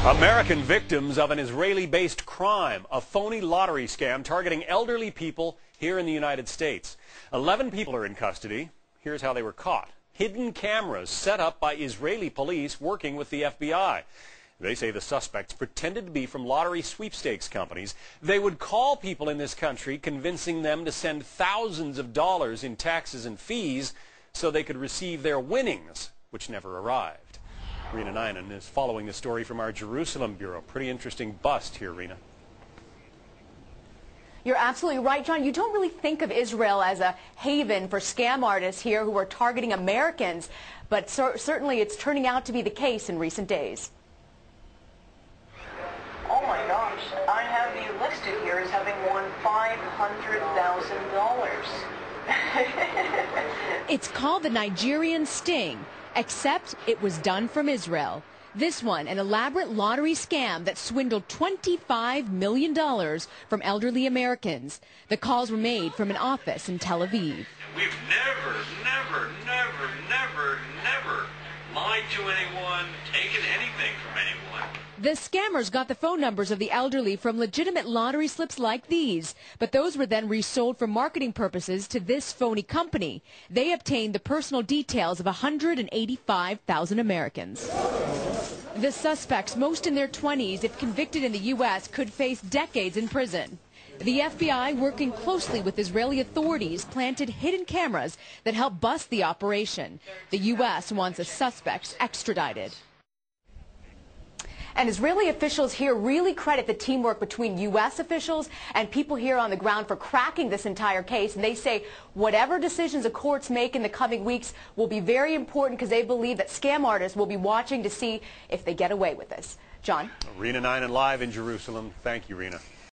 American victims of an Israeli-based crime, a phony lottery scam targeting elderly people here in the United States. 11 people are in custody. Here's how they were caught. Hidden cameras set up by Israeli police working with the FBI. They say the suspects pretended to be from lottery sweepstakes companies. They would call people in this country, convincing them to send thousands of dollars in taxes and fees so they could receive their winnings, which never arrived. Rena Nynan is following the story from our Jerusalem bureau. Pretty interesting bust here, Rena. You're absolutely right, John. You don't really think of Israel as a haven for scam artists here who are targeting Americans, but certainly it's turning out to be the case in recent days. Oh my gosh, I have you listed here as having won $500,000. It's called the Nigerian sting, except it was done from Israel. This one, an elaborate lottery scam that swindled $25 million from elderly Americans. The calls were made from an office in Tel Aviv. We've never lied to anyone, taken anything from anyone. The scammers got the phone numbers of the elderly from legitimate lottery slips like these, but those were then resold for marketing purposes to this phony company. They obtained the personal details of 185,000 Americans. The suspects, most in their 20s, if convicted in the U.S., could face decades in prison. The FBI, working closely with Israeli authorities, planted hidden cameras that helped bust the operation. The U.S. wants the suspects extradited. And Israeli officials here really credit the teamwork between U.S. officials and people here on the ground for cracking this entire case. And they say whatever decisions the courts make in the coming weeks will be very important because they believe that scam artists will be watching to see if they get away with this. John? Rena Nynan live in Jerusalem. Thank you, Rena.